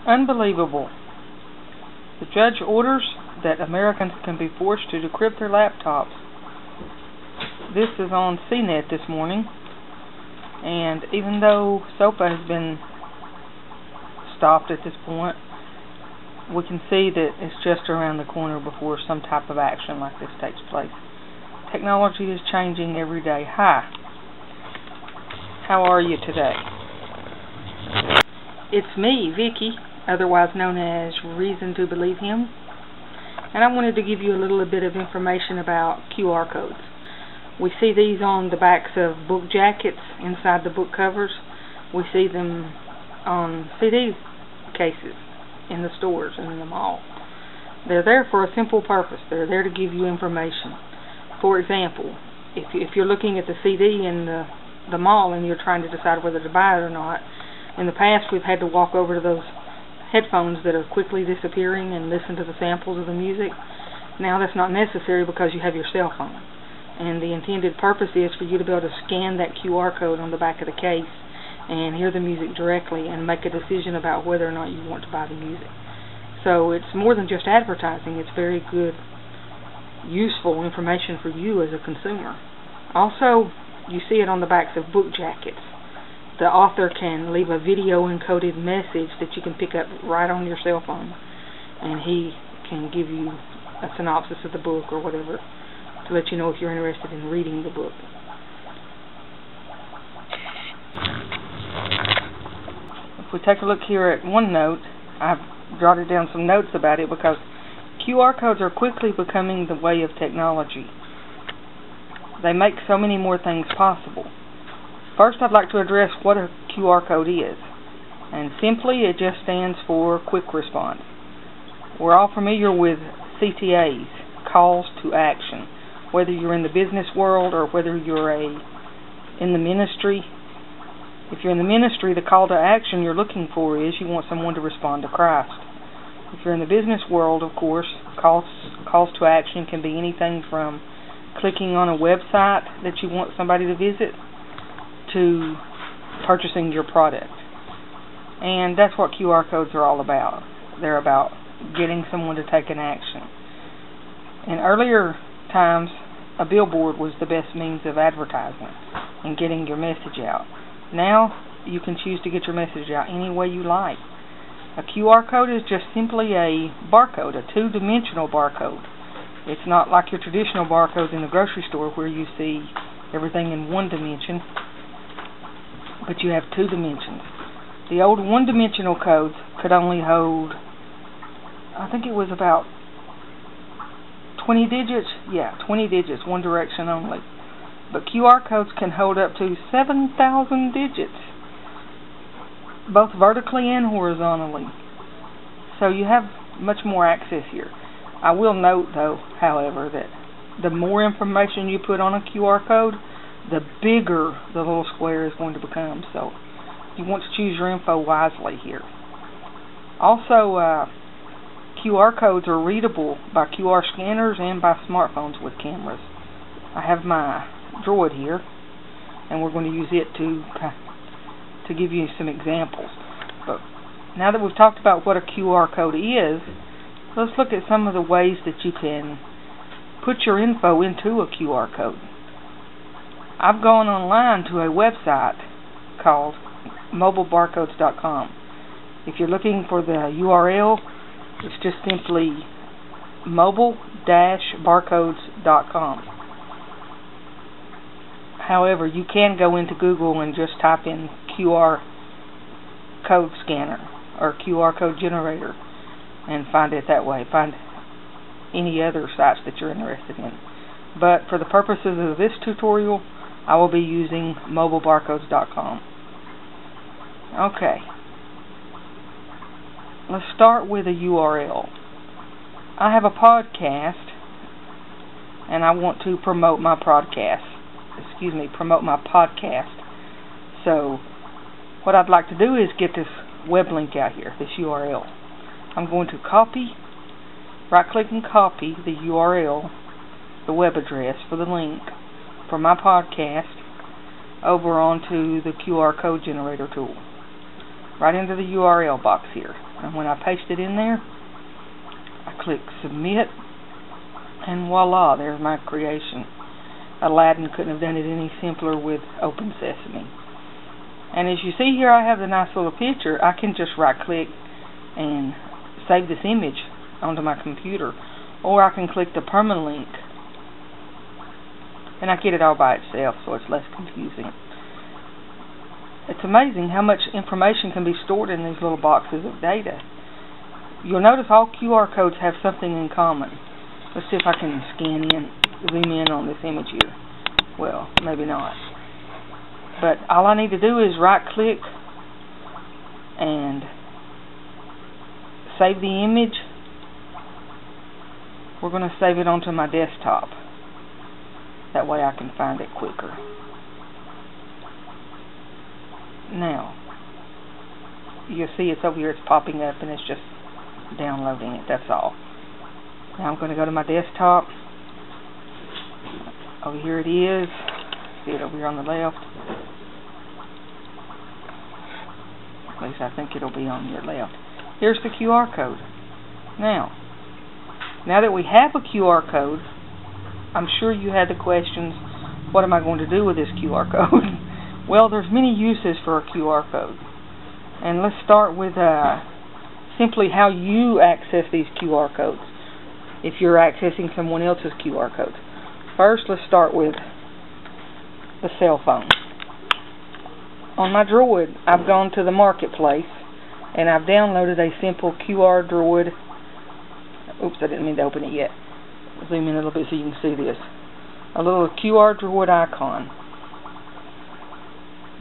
Unbelievable. The judge orders that Americans can be forced to decrypt their laptops. This is on CNET this morning, and even though SOPA has been stopped at this point, we can see that it's just around the corner before some type of action like this takes place. Technology is changing every day. Hi. How are you today? It's me, Vicky, otherwise known as Reason to Believe Him, and I wanted to give you a little bit of information about QR codes. We see these on the backs of book jackets, inside the book covers. We see them on CD cases in the stores and in the mall. They're there for a simple purpose. They're there to give you information. For example, if you're looking at the CD in the mall and you're trying to decide whether to buy it or not, in the past we've had to walk over to those headphones that are quickly disappearing and listen to the samples of the music. Now that's not necessary because you have your cell phone. And the intended purpose is for you to be able to scan that QR code on the back of the case and hear the music directly and make a decision about whether or not you want to buy the music. So it's more than just advertising. It's very good, useful information for you as a consumer. Also, you see it on the backs of book jackets. The author can leave a video encoded message that you can pick up right on your cell phone, and he can give you a synopsis of the book or whatever to let you know if you're interested in reading the book. If we take a look here at OneNote, I've jotted down some notes about it because QR codes are quickly becoming the way of technology. They make so many more things possible. First, I'd like to address what a QR code is. And simply, it just stands for Quick Response. We're all familiar with CTAs, Calls to Action. Whether you're in the business world or whether you're in the ministry. If you're in the ministry, the call to action you're looking for is you want someone to respond to Christ. If you're in the business world, of course, calls to action can be anything from clicking on a website that you want somebody to visit to purchasing your product. And that's what QR codes are all about. They're about getting someone to take an action. In earlier times, a billboard was the best means of advertising and getting your message out. Now, you can choose to get your message out any way you like. A QR code is just simply a barcode, a two-dimensional barcode. It's not like your traditional barcodes in the grocery store where you see everything in one dimension, but you have two dimensions. The old one-dimensional codes could only hold, I think it was about 20 digits? Yeah, 20 digits, one direction only. But QR codes can hold up to 7,000 digits, both vertically and horizontally. So you have much more access here. I will note, though, however, that the more information you put on a QR code, the bigger the little square is going to become. So you want to choose your info wisely here. Also, QR codes are readable by QR scanners and by smartphones with cameras. I have my Droid here, and we're going to use it to give you some examples. But now that we've talked about what a QR code is, let's look at some of the ways that you can put your info into a QR code. I've gone online to a website called mobilebarcodes.com. If you're looking for the URL, it's just simply mobile-barcodes.com. However, you can go into Google and just type in QR code scanner or QR code generator and find it that way. Find any other sites that you're interested in. But for the purposes of this tutorial, I will be using mobilebarcodes.com. Okay. Let's start with a URL. I have a podcast, and I want to promote my podcast. So, what I'd like to do is get this web link out here, this URL. I'm going to right-click and copy the URL, the web address for the link for my podcast over onto the QR code generator tool. right into the URL box here. And when I paste it in there, I click submit, and voila, there's my creation. Aladdin couldn't have done it any simpler with Open Sesame. And as you see here, I have the nice little picture. I can just right click and save this image onto my computer, or I can click the permalink and I get it all by itself, so it's less confusing. It's amazing how much information can be stored in these little boxes of data. You'll notice all QR codes have something in common. Let's see if I can zoom in on this image here. Well, maybe not. But all I need to do is right click and save the image. We're going to save it onto my desktop. That way I can find it quicker. Now, you'll see it's over here, it's popping up, and it's just downloading it, that's all. Now I'm going to go to my desktop. Over here it is. See it over here on the left. At least I think it'll be on your left. Here's the QR code. Now that we have a QR code, I'm sure you had the questions, what am I going to do with this QR code? Well, there's many uses for a QR code. And let's start with simply how you access these QR codes if you're accessing someone else's QR codes. First, let's start with the cell phone. On my Droid, I've gone to the marketplace and I've downloaded a simple QR Droid. Oops, I didn't mean to open it yet. Zoom in a little bit so you can see this. A little QR Droid icon.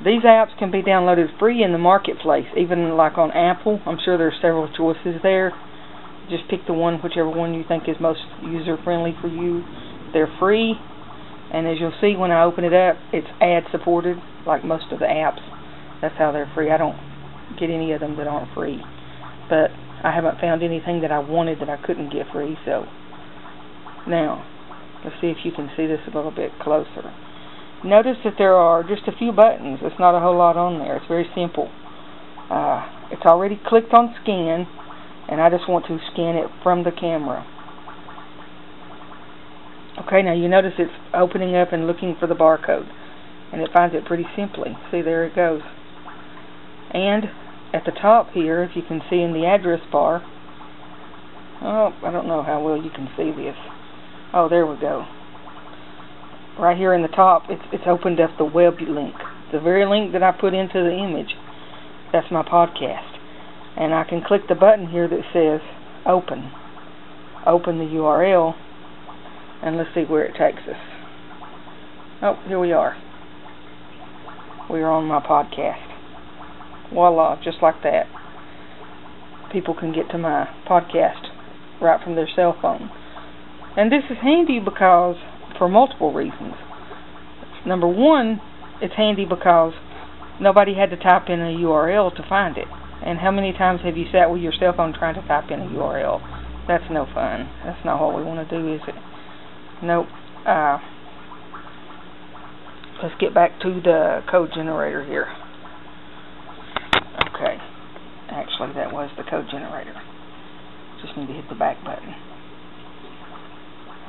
These apps can be downloaded free in the marketplace, even like on Apple. I'm sure there's several choices there. Just pick the one, whichever one you think is most user-friendly for you. They're free, and as you'll see when I open it up, it's ad-supported, like most of the apps. That's how they're free. I don't get any of them that aren't free. But I haven't found anything that I wanted that I couldn't get free, so... Now, let's see if you can see this a little bit closer. Notice that there are just a few buttons. It's not a whole lot on there. It's very simple. It's already clicked on scan, and I just want to scan it from the camera. Okay, now you notice it's opening up and looking for the barcode, and it finds it pretty simply. See, there it goes. And at the top here, if you can see in the address bar, oh, I don't know how well you can see this. Oh, there we go. Right here in the top, it's opened up the web link. The very link that I put into the image. That's my podcast. And I can click the button here that says open. Open the URL. And let's see where it takes us. Oh, here we are. We are on my podcast. Voila, just like that. People can get to my podcast right from their cell phone. And this is handy because for multiple reasons. Number one, it's handy because nobody had to type in a URL to find it. And how many times have you sat with your cell phone trying to type in a URL? That's no fun. That's not what we want to do, is it? Nope. Let's get back to the code generator here. Okay. Actually, that was the code generator. Just need to hit the back button.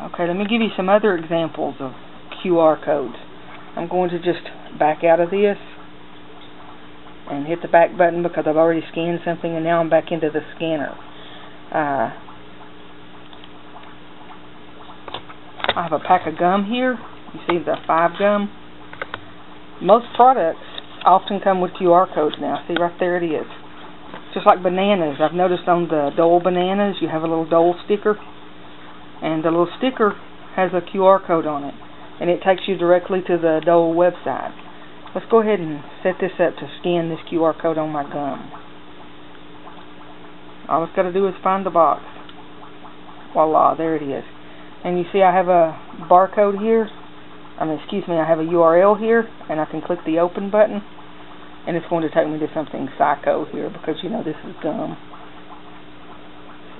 Okay, let me give you some other examples of QR codes. I'm going to just back out of this and hit the back button because I've already scanned something, and now I'm back into the scanner. I have a pack of gum here. You see the 5 gum? Most products often come with QR codes now. See, right there it is. Just like bananas. I've noticed on the Dole bananas, you have a little Dole sticker. And the little sticker has a QR code on it. And it takes you directly to the Dole website. Let's go ahead and set this up to scan this QR code on my gum. All it's got to do is find the box. Voila, there it is. And you see I have a barcode here. I have a URL here. And I can click the open button. And it's going to take me to something psycho here because, you know, this is gum.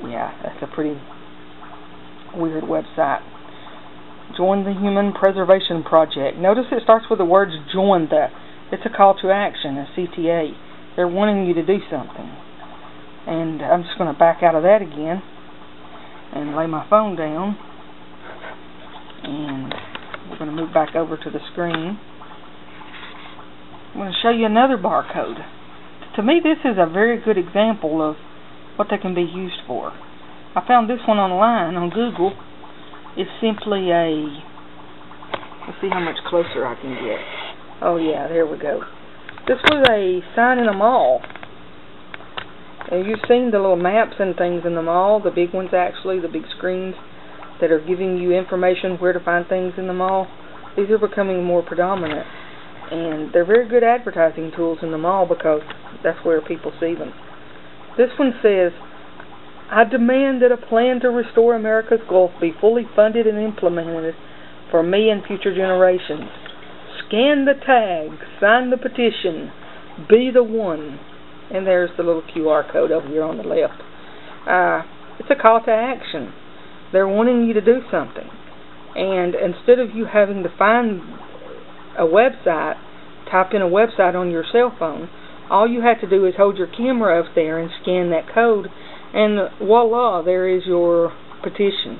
Yeah, that's a pretty weird website. Join the Human Preservation Project. Notice it starts with the words join the. It's a call to action, a CTA. They're wanting you to do something. And I'm just going to back out of that again and lay my phone down. And we're going to move back over to the screen. I'm going to show you another barcode. To me, this is a very good example of what they can be used for. I found this one online on Google. It's simply a... Let's see how much closer I can get. Oh yeah, there we go. This was a sign in a mall. And you've seen the little maps and things in the mall, the big ones actually, the big screens that are giving you information where to find things in the mall. These are becoming more predominant. And they're very good advertising tools in the mall because that's where people see them. This one says, I demand that a plan to restore America's Gulf be fully funded and implemented for me and future generations. Scan the tag, sign the petition, be the one. And there's the little QR code over here on the left. It's a call to action. They're wanting you to do something. And instead of you having to find a website, type in a website on your cell phone, all you have to do is hold your camera up there and scan that code, and voila, there is your petition.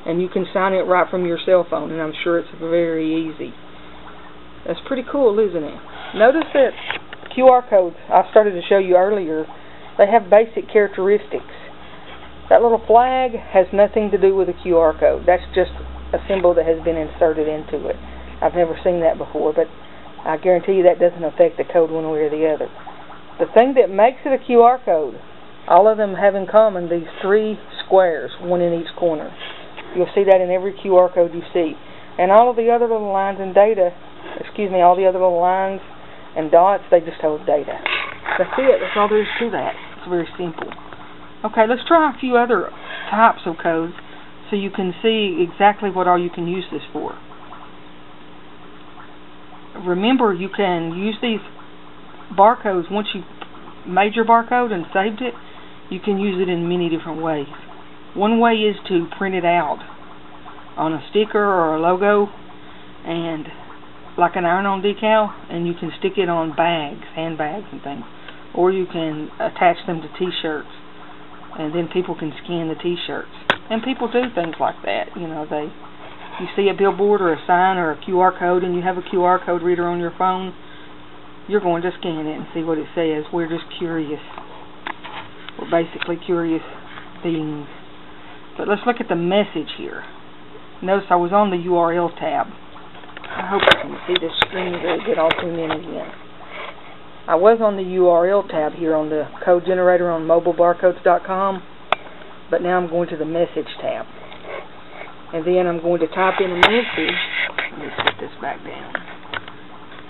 And you can sign it right from your cell phone, and I'm sure it's very easy. That's pretty cool, isn't it? Notice that QR codes I started to show you earlier, they have basic characteristics. That little flag has nothing to do with a QR code. That's just a symbol that has been inserted into it. I've never seen that before, but I guarantee you that doesn't affect the code one way or the other. The thing that makes it a QR code, all of them have in common these three squares, one in each corner. You'll see that in every QR code you see. And all of the other little lines and data, all the other little lines and dots, they just hold data. That's it. That's all there is to that. It's very simple. Okay, let's try a few other types of codes so you can see exactly what all you can use this for. Remember, you can use these barcodes. Once you made your barcode and saved it, you can use it in many different ways. One way is to print it out on a sticker or a logo, and like an iron-on decal, and you can stick it on bags, handbags and things. Or you can attach them to t-shirts, and then people can scan the t-shirts. And people do things like that. You see a billboard or a sign or a QR code, and you have a QR code reader on your phone, you're going to scan it and see what it says. We're just curious. We're basically curious beings. But let's look at the message here. Notice I was on the URL tab. I hope you can see this screen very good. I'll zoom in again. I was on the URL tab here on the code generator on mobilebarcodes.com, but now I'm going to the message tab. And then I'm going to type in a message. Let me set this back down.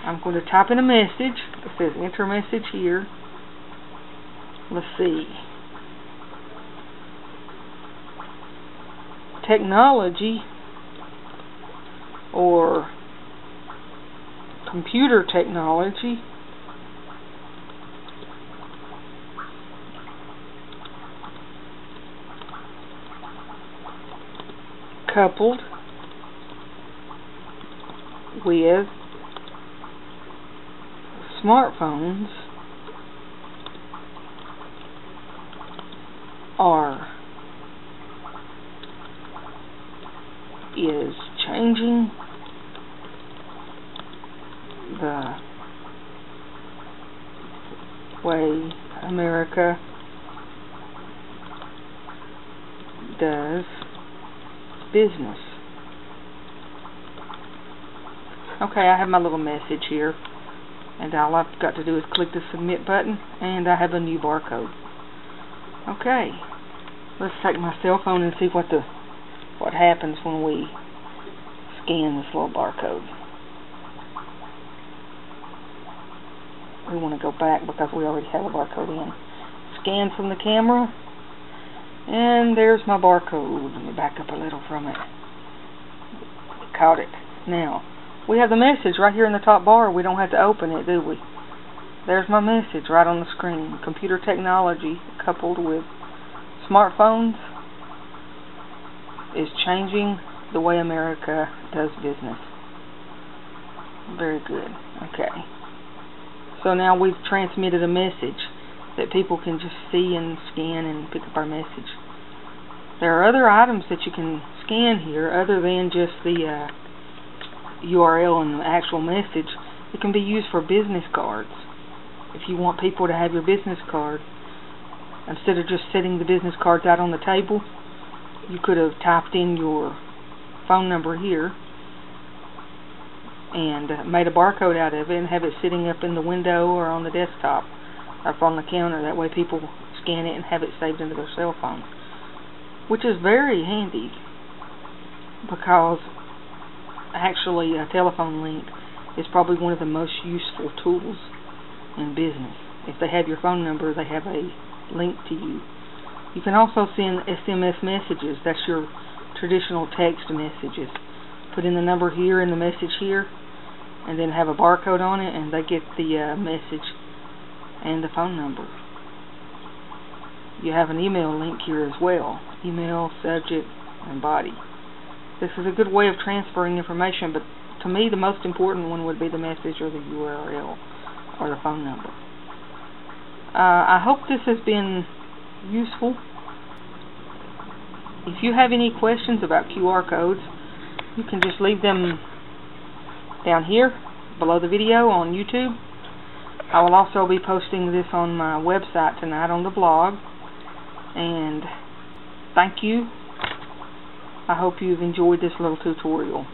I'm going to type in a message. It says enter message here. Let's see. Technology or computer technology coupled with smartphones is changing the way America does business. Okay, I have my little message here, and all I've got to do is click the submit button, and I have a new barcode. Okay, let's take my cell phone and see what happens when we scan this little barcode. We want to go back because we already have a barcode in. Scan from the camera, and there's my barcode. Let me back up a little from it. Caught it. Now, we have the message right here in the top bar. We don't have to open it, do we? There's my message right on the screen. Computer technology coupled with smartphones is changing the way America does business. Very good. Okay. So now we've transmitted a message that people can just see and scan and pick up our message. There are other items that you can scan here other than just the URL and the actual message. It can be used for business cards. If you want people to have your business card, instead of just setting the business cards out on the table, you could have typed in your phone number here and made a barcode out of it and have it sitting up in the window or on the desktop or up on the counter. That way people scan it and have it saved into their cell phone, which is very handy, because actually a telephone link is probably one of the most useful tools in business. If they have your phone number, they have a link to you. You can also send SMS messages. That's your traditional text messages. Put in the number here and the message here, and then have a barcode on it, and they get the message and the phone number. You have an email link here as well. Email, subject, and body. This is a good way of transferring information, but to me the most important one would be the message or the URL or the phone number. I hope this has been useful. If you have any questions about QR codes, you can just leave them down here below the video on YouTube. I will also be posting this on my website tonight on the blog. And thank you. I hope you've enjoyed this little tutorial.